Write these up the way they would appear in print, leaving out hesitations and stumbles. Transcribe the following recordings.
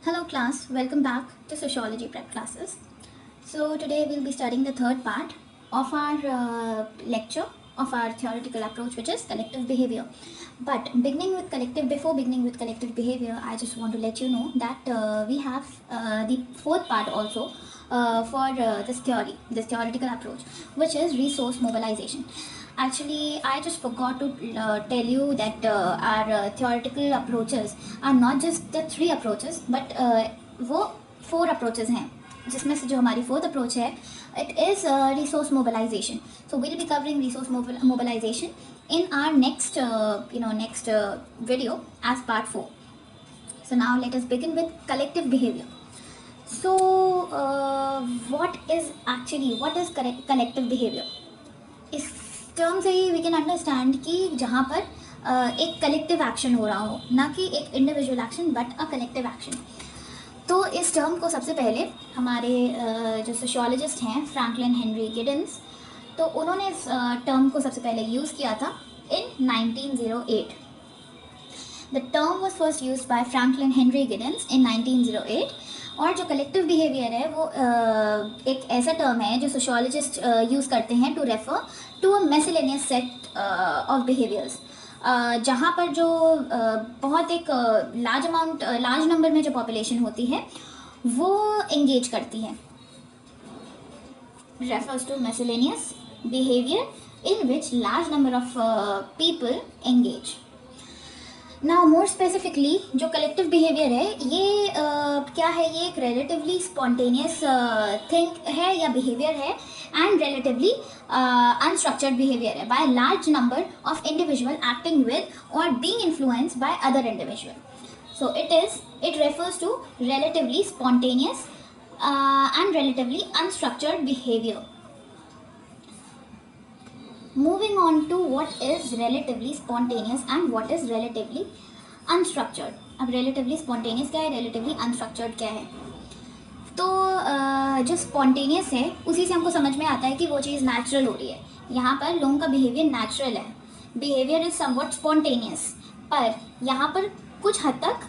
Hello class, welcome back to Sociology Prep classes. So today we'll be studying the third part of our lecture of our theoretical approach, which is collective behavior. But before beginning with collective behavior, I just want to let you know that we have the fourth part also for this theoretical approach, which is resource mobilization. Actually, I just forgot to tell you that our theoretical approaches are not just the three approaches, but वो four approaches हैं, जिसमें से जो हमारी fourth approach है, it is resource mobilization. So we'll be covering resource mobilization in our next video as part 4. So now let us begin with collective behavior. So what is collective behavior? इस term से ही we can understand कि जहाँ पर एक collective action हो रहा हो, ना कि एक individual action but a collective action. तो इस टर्म को सबसे पहले हमारे जो सोशियोलॉजिस्ट हैं फ्रैंकलिन हेनरी गिडन्स, तो उन्होंने इस टर्म को सबसे पहले यूज़ किया था in 1908. The term was first use by Franklin Henry Giddings in 1908. और जो कलेक्टिव बिहेवियर है वो एक ऐसा टर्म है जो सोशियोलॉजिस्ट यूज़ करते हैं to refer to a miscellaneous set of behaviours, जहाँ पर जो बहुत एक लार्ज नंबर में जो पॉपुलेशन होती है वो एंगेज करती है. Refers to miscellaneous behaviour in which large number of people engage. Now more specifically जो कलेक्टिव बिहेवियर है ये क्या है, ये एक रिलेटिवली स्पॉन्टेनियस थिंग है या बिहेवियर है एंड रिलेटिवली अनस्ट्रक्चर्ड बिहेवियर है by large number of individual acting with और being influenced by other individual. So it refers to relatively spontaneous and relatively unstructured behaviour. Moving on to what is relatively spontaneous and what is relatively unstructured. अब relatively spontaneous क्या है, relatively unstructured क्या है? तो जो spontaneous है उसी से हमको समझ में आता है कि वो चीज़ natural हो रही है. यहाँ पर लोगों का behavior natural है, behavior is somewhat spontaneous, पर यहाँ पर कुछ हद तक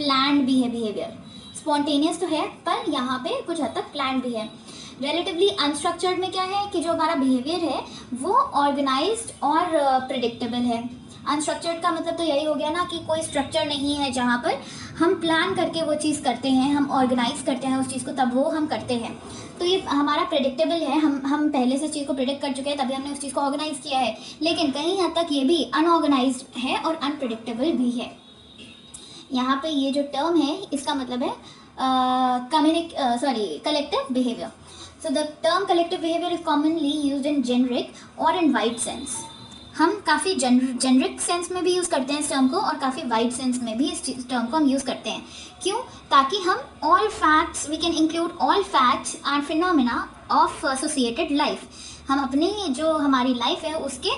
planned भी है behavior. Spontaneous तो है पर यहाँ पे कुछ हद तक planned भी है. रिलेटिवली अनस्ट्रक्चर्ड में क्या है कि जो हमारा बिहेवियर है वो ऑर्गेनाइज्ड और प्रिडिक्टेबल है. अनस्ट्रक्चर्ड का मतलब तो यही हो गया ना कि कोई स्ट्रक्चर नहीं है जहाँ पर हम प्लान करके वो चीज़ करते हैं, हम ऑर्गेनाइज करते हैं उस चीज़ को तब वो हम करते हैं. तो ये हमारा प्रिडिक्टेबल है, हम पहले से चीज़ को प्रिडिक्ट कर चुके हैं तभी हमने उस चीज़ को ऑर्गेनाइज किया है. लेकिन कहीं हद तक ये भी अनऑर्गेनाइज्ड है और अनप्रिडिक्टेबल भी है. यहाँ पे ये जो टर्म है इसका मतलब है collective behavior. So the term collective behavior is commonly used in generic or in wide sense. हम काफ़ी जेनरिक सेंस में भी यूज़ करते हैं इस टर्म को और काफ़ी वाइड सेंस में भी इस टर्म को हम यूज़ करते हैं. क्यों? ताकि हम all facts, we can include all facts and phenomena of associated life. हम अपनी जो हमारी लाइफ है उसके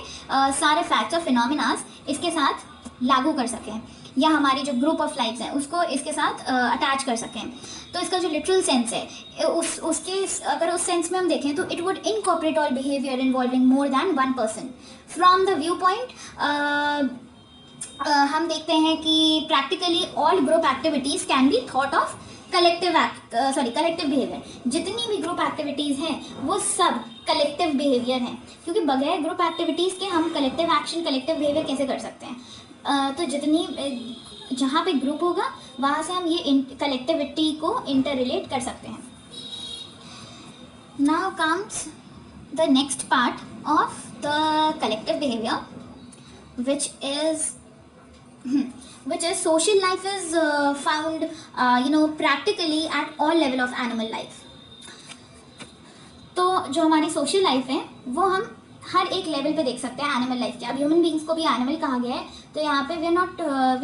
सारे फैक्ट्स और फिनोमिनास इसके साथ लागू कर सकें या हमारी जो ग्रुप ऑफ लाइफ्स हैं उसको इसके साथ अटैच कर सकें. तो इसका जो लिटरल सेंस है उसके अगर उस सेंस में हम देखें तो it would incorporate all behaviour involving more than one person. From the view point हम देखते हैं कि practically all group activities can be thought of collective behaviour. जितनी भी ग्रुप एक्टिविटीज़ हैं वो सब कलेक्टिव बिहेवियर हैं, क्योंकि बगैर ग्रुप एक्टिविटीज़ के हम कलेक्टिव एक्शन, कलेक्टिव बिहेवियर कैसे कर सकते हैं. तो जितनी जहाँ पे ग्रुप होगा वहाँ से हम ये कलेक्टिविटी को इंटर रिलेट कर सकते हैं. Now comes the next part of the collective behaviour which is social life is found practically at all level of animal life. तो जो हमारी सोशल लाइफ है वो हम हर एक लेवल पे देख सकते हैं एनिमल लाइफ के. अब ह्यूमन बींग्स को भी एनिमल कहा गया है, तो यहाँ पे we are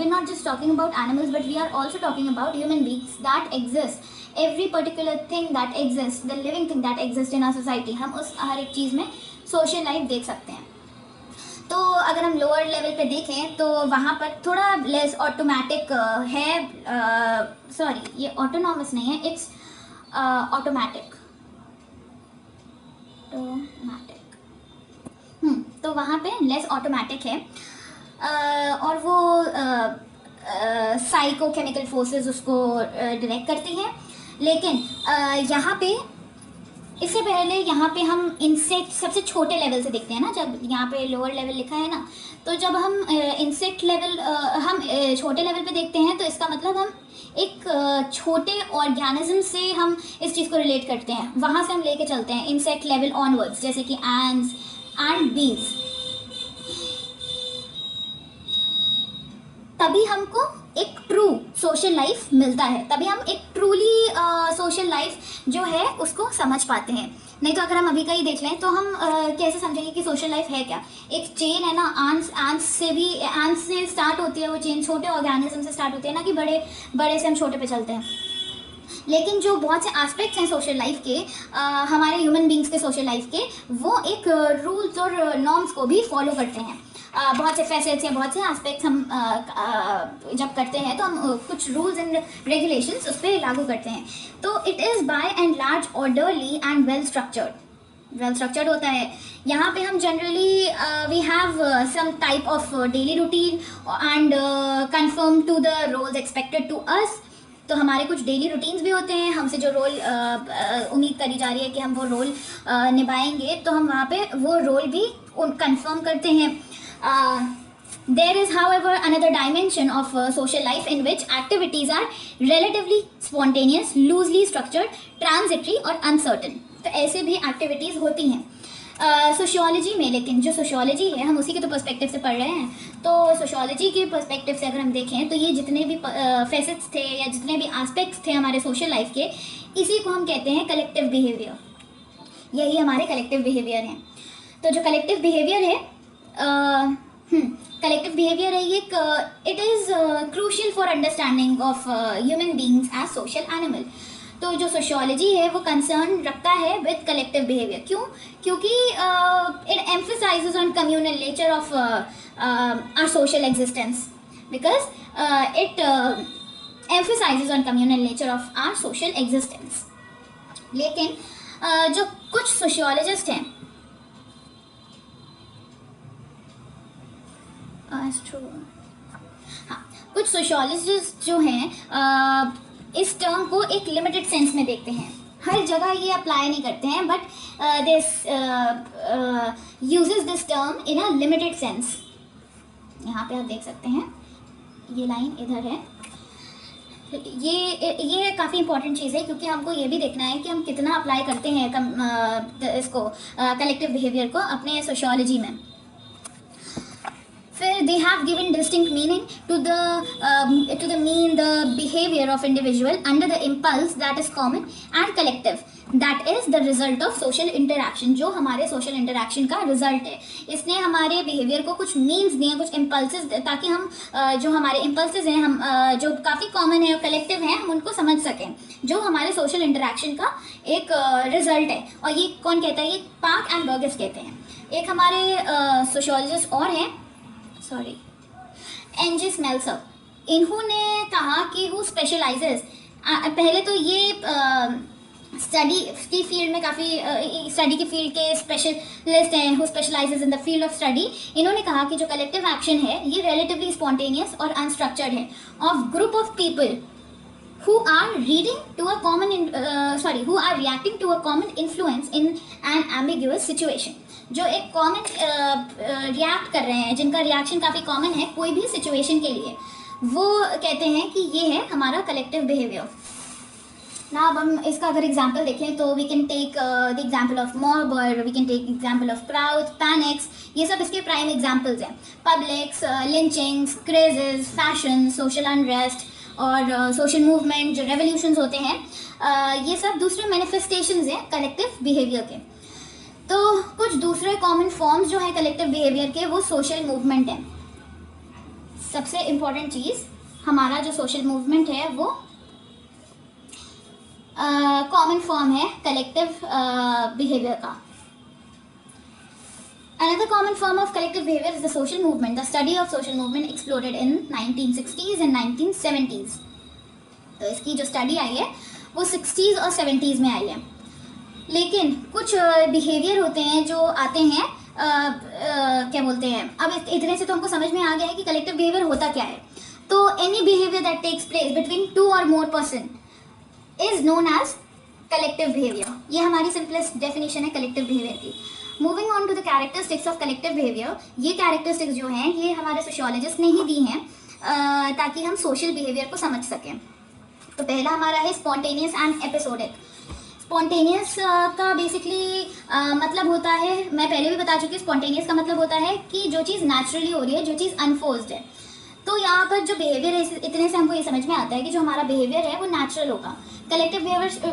not just talking about animals but we are also talking about human beings that exist. Every particular thing that exist, the living thing that exist in our society, हम उस हर एक चीज़ में सोशल लाइफ देख सकते हैं. तो अगर हम लोअर लेवल पे देखें तो वहाँ पर थोड़ा लेस ऑटोमेटिक है, ये ऑटोनॉमस नहीं है, इट्स ऑटोमेटिक. तो वहाँ पे लेस ऑटोमेटिक है और वो साइकोकेमिकल फोर्सेस उसको डायरेक्ट करती हैं। लेकिन यहाँ पे इससे पहले यहाँ पे हम इंसेक्ट सबसे छोटे लेवल से देखते हैं ना, जब यहाँ पे लोअर लेवल लिखा है ना, तो जब हम इंसेक्ट लेवल हम छोटे लेवल पे देखते हैं तो इसका मतलब हम एक छोटे ऑर्गेनिज्म से हम इस चीज़ को रिलेट करते हैं, वहाँ से हम लेके चलते हैं इंसेक्ट लेवल ऑनवर्ड्स, जैसे कि एंड्स एंड बीज। तभी हमको एक ट्रू सोशल लाइफ मिलता है, तभी हम एक ट्रूली सोशल लाइफ जो है उसको समझ पाते हैं। नहीं तो अगर हम अभी का ही देख लें तो हम कैसे समझेंगे कि सोशल लाइफ है क्या। एक चेन है ना, आंट्स से स्टार्ट होती है वो चेन, छोटे ऑर्गेनिज्म से स्टार्ट होती है ना, कि बड़े से हम छोटे पे चलते हैं। लेकिन जो बहुत से एस्पेक्ट्स हैं सोशल लाइफ के, हमारे ह्यूमन बींग्स के सोशल लाइफ के, वो एक रूल्स और नॉर्म्स को भी फॉलो करते हैं। बहुत से फैसेट्स या बहुत से एस्पेक्ट्स हम जब करते हैं तो हम कुछ रूल्स एंड रेगुलेशंस उस पर लागू करते हैं। तो it is by and large orderly and well structured होता है। यहाँ पे हम generally we have some type of daily routine and conform to the roles expected to us. तो हमारे कुछ डेली रूटीन्स भी होते हैं, हमसे जो रोल उम्मीद करी जा रही है कि हम वो रोल निभाएंगे, तो हम वहाँ पे वो रोल भी कंफर्म करते हैं। There is, however, another dimension of social life in which activities are relatively spontaneous, loosely structured, transitory और uncertain. तो ऐसे भी एक्टिविटीज़ होती हैं सोशियोलॉजी में। लेकिन जो सोशियोलॉजी है, हम उसी के तो पर्सपेक्टिव से पढ़ रहे हैं, तो सोशियोलॉजी के पर्सपेक्टिव से अगर हम देखें तो ये जितने भी फेसेट्स थे या जितने भी एस्पेक्ट्स थे हमारे सोशल लाइफ के, इसी को हम कहते हैं कलेक्टिव बिहेवियर। यही हमारे कलेक्टिव बिहेवियर हैं। तो जो कलेक्टिव बिहेवियर है कलेक्टिव बिहेवियर है, ये it is crucial for understanding of human beings as social animal. तो जो सोशियोलॉजी है वो कंसर्न रखता है विद कलेक्टिव बिहेवियर। क्यों? क्योंकि it emphasises on communal nature of our social existence, because it emphasises on communal nature of our social existence. लेकिन जो कुछ सोशियोलॉजिस्ट हैं, हाँ, कुछ सोशियोलॉजिस्ट जो हैं इस टर्म को एक लिमिटेड सेंस में देखते हैं। हर जगह ये अप्लाई नहीं करते हैं, but this uses this term in a limited sense. यहाँ पे आप देख सकते हैं, ये लाइन इधर है। ये काफ़ी इंपॉर्टेंट चीज़ है, क्योंकि हमको ये भी देखना है कि हम कितना अप्लाई करते हैं इसको कलेक्टिव बिहेवियर को अपने सोशियोलॉजी में। फिर they have given distinct meaning to the mean the behavior of individual under the impulse that is common and collective, that is the result of social interaction। जो हमारे social interaction का result है, इसने हमारे behavior को कुछ means दिए, कुछ impulses, ताकि हम जो हमारे impulses हैं, हम जो काफ़ी common है और collective हैं, हम उनको समझ सकें, जो हमारे social interaction का एक result है। और ये कौन कहता है? ये पार्क एंड बर्गस कहते हैं। एक हमारे sociologist और हैं, सॉरी, एनजी स्मेल्सर। इन्होंने कहा कि हु स्पेशलाइजेस, पहले तो ये स्टडी की फील्ड में काफ़ी स्टडी की फील्ड के स्पेशलिस्ट हैं, who specialises in the field of study. इन्होंने कहा कि जो कलेक्टिव एक्शन है ये रिलेटिवली स्पॉन्टेनियस और अनस्ट्रक्चर्ड है, of group of people who are reading to a common who are reacting to a common influence in an ambiguous situation। जो एक कॉमन रिएक्ट कर रहे हैं, जिनका रिएक्शन काफ़ी कॉमन है कोई भी सिचुएशन के लिए, वो कहते हैं कि ये है हमारा कलेक्टिव बिहेवियर। ना अब हम इसका अगर एग्जांपल देखें तो we can take the example of mob, और we can take example of crowd, panics. ये सब इसके प्राइम एग्जांपल्स हैं। Publics, lynchings, crazes, fashion, social unrest और सोशल मूवमेंट, जो रेवोल्यूशंस होते हैं, ये सब दूसरे मैनिफेस्टेशंस हैं कलेक्टिव बिहेवियर के। तो कुछ दूसरे कॉमन फॉर्म्स जो हैं कलेक्टिव बिहेवियर के, वो सोशल मूवमेंट हैं। सबसे इम्पॉर्टेंट चीज़, हमारा जो सोशल मूवमेंट है वो कॉमन फॉर्म है कलेक्टिव बिहेवियर का। Another common form of collective behavior is the social movement. The study of social movement exploded in 1960s and 1970s. तो इसकी जो स्टडी आई है वो 60s और 70s में आई है। लेकिन कुछ बिहेवियर होते हैं जो आते हैं क्या बोलते हैं, अब इतने से तो हमको समझ में आ गया है कि कलेक्टिव बिहेवियर होता क्या है। तो any behaviour that takes place between 2 और more person is known as collective behaviour. ये हमारी सिंपलेस्ट डेफिनेशन है कलेक्टिव बिहेवियर की। Moving on to the characteristics of collective behaviour, ये कैरेक्टरिस्टिक्स जो हैं ये हमारे सोशियोलॉजिस्ट ने ही दी हैं ताकि हम सोशल बिहेवियर को समझ सकें। तो पहला हमारा है स्पॉन्टेनियस एंड एपिसोडिक। स्पॉन्टेनियस का बेसिकली मतलब होता है, मैं पहले भी बता चुकी हूँ, स्पॉन्टेनियस का मतलब होता है कि जो चीज़ नेचुरली हो रही है, जो चीज़ अनफोर्स्ड है। तो यहाँ पर जो बिहेवियर है, इतने से हमको ये समझ में आता है कि जो हमारा बिहेवियर है वो नेचुरल होगा। Collective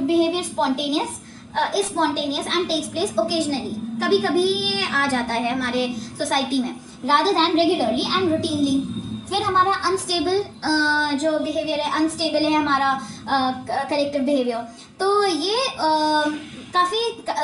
behaviour spontaneous and takes place occasionally, कभी कभी आ जाता है हमारे सोसाइटी में, rather than regularly and routinely. फिर हमारा अनस्टेबल जो बिहेवियर है, अनस्टेबल है हमारा कलेक्टिव बिहेवियर। तो ये काफ़ी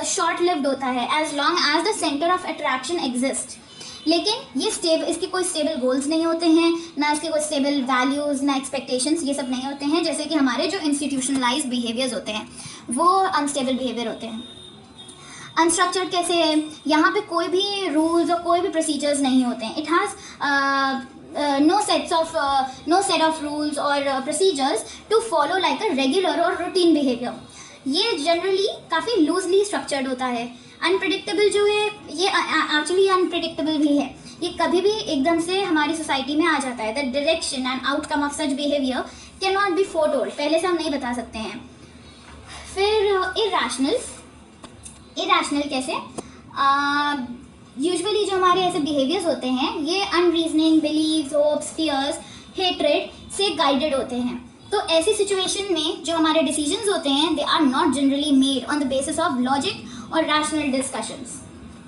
शॉर्ट लिव्ड होता है as long as the centre of attraction exist. लेकिन ये इसके कोई स्टेबल गोल्स नहीं होते हैं, ना इसके कोई स्टेबल वैल्यूज़, ना एक्सपेक्टेशंस, ये सब नहीं होते हैं। जैसे कि हमारे जो इंस्टीट्यूशनलाइज्ड बिहेवियर्स होते हैं वो अनस्टेबल बिहेवियर होते हैं। अनस्ट्रक्चर्ड कैसे है, यहाँ पे कोई भी रूल्स और कोई भी प्रोसीजर्स नहीं होते हैं। It has no set of rules or procedures to follow like a regular or routine behavior. ये जनरली काफ़ी लूजली स्ट्रक्चर्ड होता है। अनप्रिडिक्टेबल जो है ये एक्चुअली अनप्रिडिक्टेबल भी है, ये कभी भी एकदम से हमारी सोसाइटी में आ जाता है। The direction and outcome of such behaviour can not be foretold, पहले से हम नहीं बता सकते हैं। फिर इरेशनल कैसे, यूजुअली जो हमारे ऐसे बिहेवियर्स होते हैं ये अनरीजनिंग, बिलीव्स, होप्स, फियर्स, हेट्रेड से गाइडेड होते हैं। तो ऐसी सिचुएशन में जो हमारे डिसीजंस होते हैं they are not generally made on the basis of logic और रैशनल डिस्कशंस।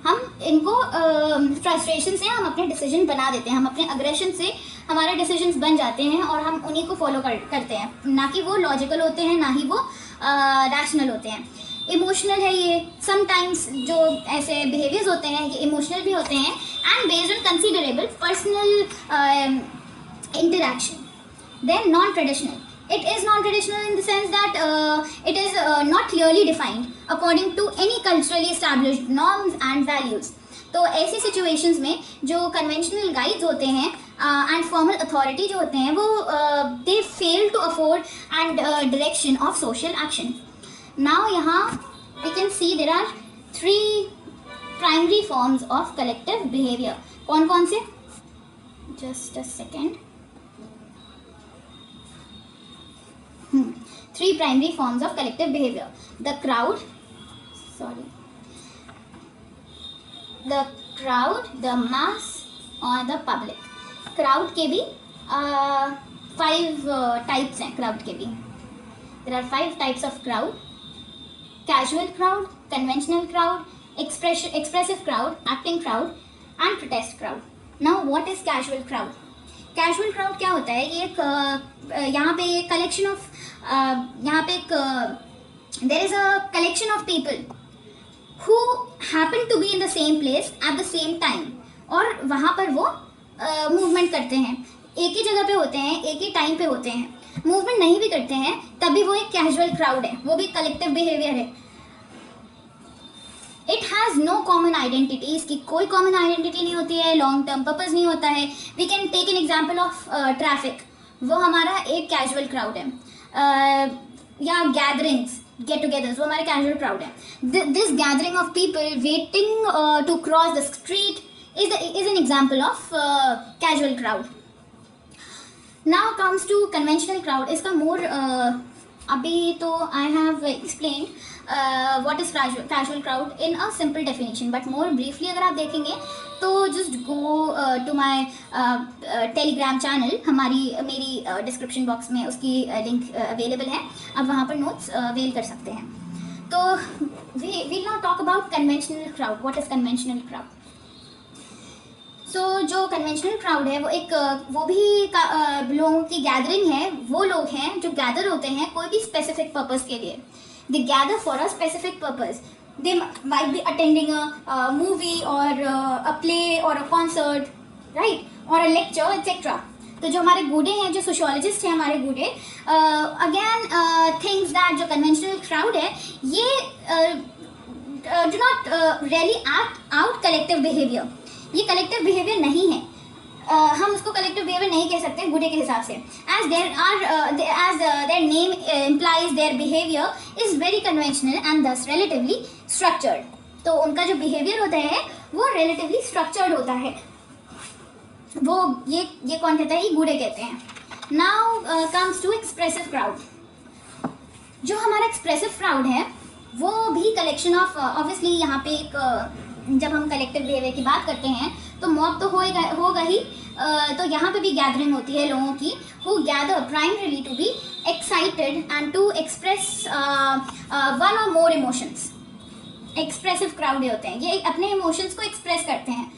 हम इनको फ्रस्ट्रेशन से हम अपने डिसीजन बना देते हैं, हम अपने अग्रेशन से हमारे डिसीजंस बन जाते हैं और हम उन्हीं को फॉलो करते हैं, ना कि वो लॉजिकल होते हैं, ना ही वो रैशनल होते हैं। इमोशनल है ये, समटाइम्स जो ऐसे बिहेवियर्स होते हैं ये इमोशनल भी होते हैं and based on considerable personal interaction. Then non traditional, it is non-traditional in the sense that it is not clearly defined according to any culturally established norms and values. तो ऐसी situations में जो conventional guides होते हैं and formal authority जो होते हैं वो they fail to afford and direction of social action. Now यहाँ we can see there are 3 primary forms of collective behavior. कौन कौन से? Just a second. 3 primary forms of collective behavior: the crowd, the mass और the public. crowd के भी 5 types हैं। crowd के भी there are 5 types of crowd: casual crowd, conventional crowd, expressive crowd, acting crowd and protest crowd. Now what is casual crowd? Casual crowd क्या होता है? ये एक यहाँ पे एक कलेक्शन ऑफ यहाँ पे एक there is a collection of people who happen to be in the same place at the same time, और वहाँ पर वो मूवमेंट करते हैं, एक ही जगह पे होते हैं, एक ही टाइम पे होते हैं, मूवमेंट नहीं भी करते हैं, तभी वो एक कैजुअल क्राउड है, वो भी कलेक्टिव बिहेवियर है। It has no common identity, इसकी कोई कॉमन आइडेंटिटी नहीं होती है, लॉन्ग टर्म पर्पस नहीं होता है। We can take an example of traffic, वो हमारा एक कैजुअल क्राउड है, या गैदरिंग्स, गेट टुगेदर्स, वो हमारे कैजुअल क्राउड है। This gathering of people waiting to cross the street is an example of casual crowd. Now comes to conventional crowd. इसका more अभी तो I have explained what is casual crowd in a simple definition, but more briefly अगर आप देखेंगे तो just go to my telegram channel, मेरी description box में उसकी link available है, आप वहाँ पर notes avail कर सकते हैं। तो we will now talk about conventional crowd. What is conventional crowd? So जो कन्वेंशनल क्राउड है वो भी लोगों की गैदरिंग है, वो लोग हैं जो गैदर होते हैं कोई भी स्पेसिफिक पर्पस के लिए। They gather for a specific purpose. They might be attending a movie or a play or a concert, right? Or a lecture, etc. तो जो हमारे गुडे हैं, जो सोशियोलॉजिस्ट हैं हमारे गुडे, अगेन थिंग्स दैट जो कन्वेंशनल क्राउड है ये do not really act out collective behaviour. ये कलेक्टिव बिहेवियर नहीं है। हम उसको कलेक्टिव बिहेवियर नहीं कह सकते गुडे के हिसाब से, as their name implies their behaviour is very conventional and thus relatively structured. तो उनका जो बिहेवियर होता है वो रिलेटिवली स्ट्रक्चर्ड होता है। वो ये कौन कहता है? ये गुडे कहते हैं। Now comes to expressive crowd. जो हमारा एक्सप्रेसिव क्राउड है वो भी कलेक्शन ऑफ, ऑब्वियसली यहाँ पे एक जब हम कलेक्टिव बिहेवियर की बात करते हैं तो मॉब तो होगा ही, तो यहाँ पे भी गैदरिंग होती है लोगों की who gather primarily to be excited and to express one और मोर इमोशंस। एक्सप्रेसिव क्राउड होते हैं, ये अपने इमोशंस को एक्सप्रेस करते हैं।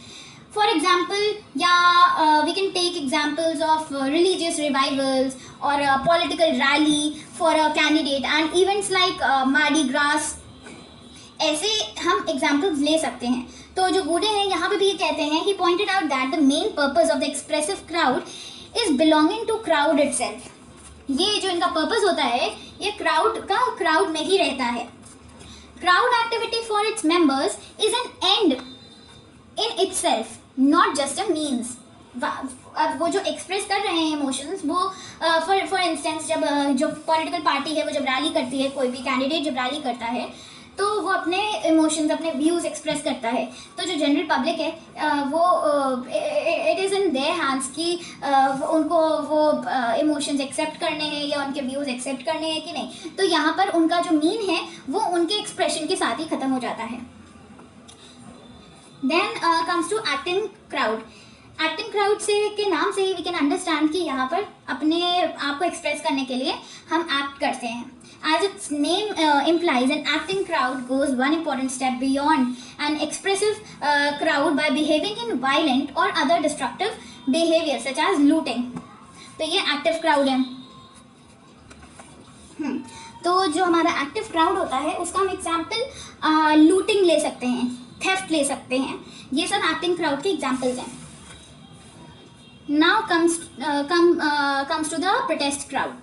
फॉर एग्जाम्पल, या we can take examples of religious revivals और political rally for a candidate and events like Mardi Gras. ऐसे हम एग्जाम्पल्स ले सकते हैं। तो जो गुडे हैं यहाँ पे भी ये कहते हैं, he pointed out that the main purpose of the expressive crowd is belonging to crowd itself. ये जो इनका पर्पस होता है ये क्राउड में ही रहता है। Crowd activity for its members is an and in itself, not just a means. अब वो जो एक्सप्रेस कर रहे हैं इमोशंस, वो फॉर इंस्टेंस जब जो पॉलिटिकल पार्टी है वो जब रैली करती है, कोई भी कैंडिडेट जब रैली करता है तो वो अपने इमोशंस, अपने व्यूज़ एक्सप्रेस करता है। तो जो जनरल पब्लिक है वो it is in their hands कि उनको वो इमोशंस एक्सेप्ट करने हैं या उनके व्यूज़ एक्सेप्ट करने हैं कि नहीं। तो यहाँ पर उनका जो मीन है वो उनके एक्सप्रेशन के साथ ही ख़त्म हो जाता है। Then comes to acting crowd. Acting crowd से के नाम से ही वी कैन अंडरस्टैंड कि यहाँ पर अपने आप को एक्सप्रेस करने के लिए हम एक्ट करते हैं। As its name implies, an acting crowd goes one important step beyond an expressive crowd by behaving in violent or other destructive behavior such as looting. तो ये एक्टिव क्राउड है। तो जो हमारा एक्टिव क्राउड होता है उसका हम एग्जाम्पल लूटिंग ले सकते हैं, थेफ्ट ले सकते हैं। ये सब एक्टिंग क्राउड के एग्जाम्पल्स हैं। Now comes to the protest crowd.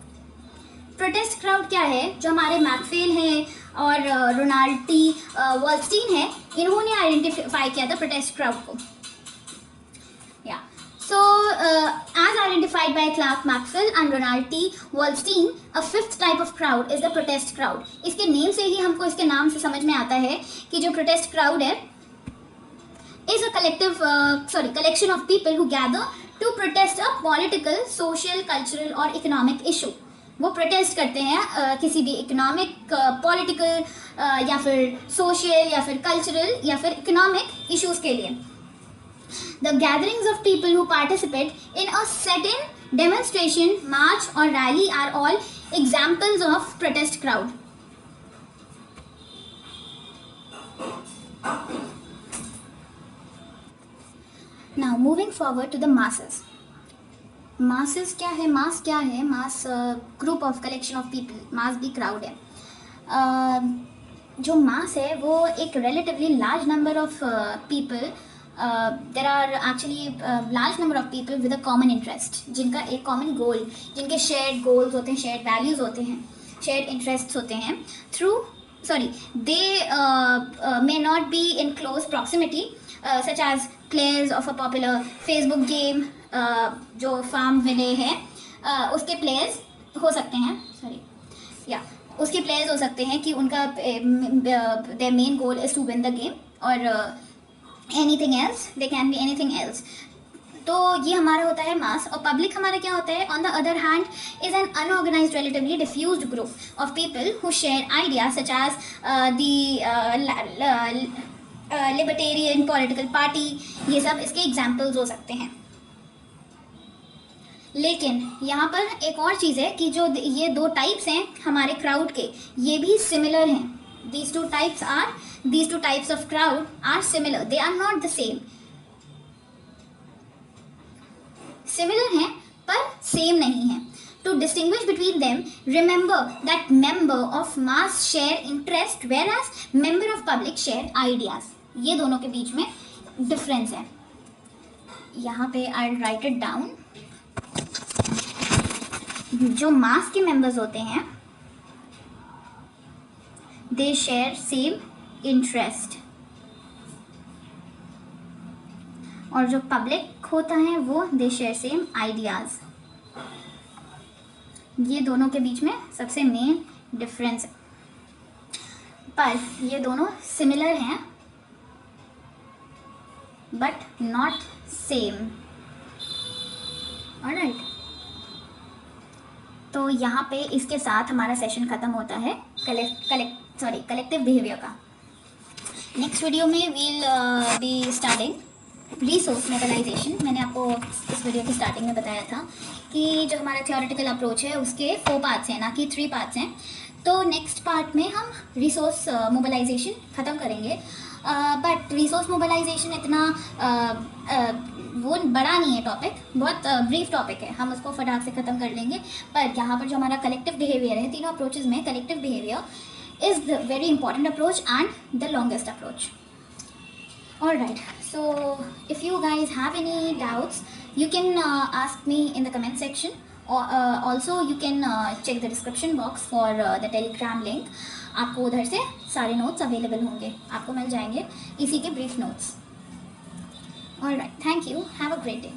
Protest crowd क्या है? जो हमारे मैकफेल हैं और रोनाल्ड टी वॉल्स्टीन है, इन्होंने आइडेंटिफाई किया था प्रोटेस्ट क्राउड को। या so as identified by Clark McPhail and Ronald T Wohlstein, a fifth type of crowd is the protest crowd. इसके नेम से ही हमको, इसके नाम से समझ में आता है कि जो प्रोटेस्ट क्राउड है is a collection of people who gather to protest a political, social, cultural और economic issue। वो प्रोटेस्ट करते हैं किसी भी इकोनॉमिक, पॉलिटिकल या फिर सोशल या फिर कल्चरल या फिर इकोनॉमिक इश्यूज के लिए। The gatherings of people who participate in a certain demonstration, march और rally are all examples of protest crowd. Now moving forward to the masses. Masses क्या है? मास क्या है? Mass group of collection of people. Mass भी crowd है। जो mass है वो एक relatively large number of people, there are actually large number of people with a common interest, जिनका एक कॉमन गोल, जिनके शेयर्ड गोल्स होते हैं, शेयर्ड वैल्यूज़ होते हैं, शेयर्ड इंटरेस्ट्स होते हैं। दे may not be in close proximity, such as players of a popular Facebook game, जो फार्म विले है उसके प्लेयर्स हो सकते हैं, उसके प्लेयर्स हो सकते हैं कि उनका their main goal is to win the game और anything else, they can be anything else। तो ये हमारा होता है मास। और पब्लिक हमारा क्या होता है? On the other hand is an unorganised relatively diffused group of people who share ideas such as the libertarian political party. ये सब इसके एग्जाम्पल्स हो सकते हैं। लेकिन यहाँ पर एक और चीज़ है कि जो ये दो टाइप्स हैं हमारे क्राउड के, ये भी सिमिलर हैं। these two types of crowd are similar, they are not the same। Similar हैं पर सेम नहीं है। To distinguish between them, remember that member of mass share interest whereas member of public share ideas। ये दोनों के बीच में difference है। यहाँ पे I'll write it down। जो मास के मेंबर्स होते हैं दे शेयर सेम इंटरेस्ट, और जो पब्लिक होता है वो दे शेयर सेम आइडियाज़। ये दोनों के बीच में सबसे मेन डिफरेंस है, पर ये दोनों सिमिलर हैं बट नॉट सेम। ऑलराइट, तो यहाँ पे इसके साथ हमारा सेशन ख़त्म होता है कलेक्टिव बिहेवियर का। नेक्स्ट वीडियो में we'll be starting resource mobilisation. मैंने आपको इस वीडियो की स्टार्टिंग में बताया था कि जो हमारा थियोरेटिकल अप्रोच है उसके 4 पार्ट्स हैं, ना कि 3 पार्ट्स हैं। तो नेक्स्ट पार्ट में हम रिसोर्स मोबिलाइजेशन ख़त्म करेंगे, बट रिसोर्स मोबिलाइजेशन इतना वो बड़ा नहीं है टॉपिक, बहुत ब्रीफ टॉपिक है, हम उसको फटाक से ख़त्म कर लेंगे। पर यहाँ पर जो हमारा कलेक्टिव बिहेवियर है, तीनों अप्रोचेज़ में collective behaviour is the very important approach and the longest approach. Alright, so if you guys have any doubts, you can ask me in the comment section, or also you can check the description box for the Telegram link. आपको उधर से सारे notes available होंगे, आपको मिल जाएंगे इसी के brief notes. Alright, thank you, have a great day.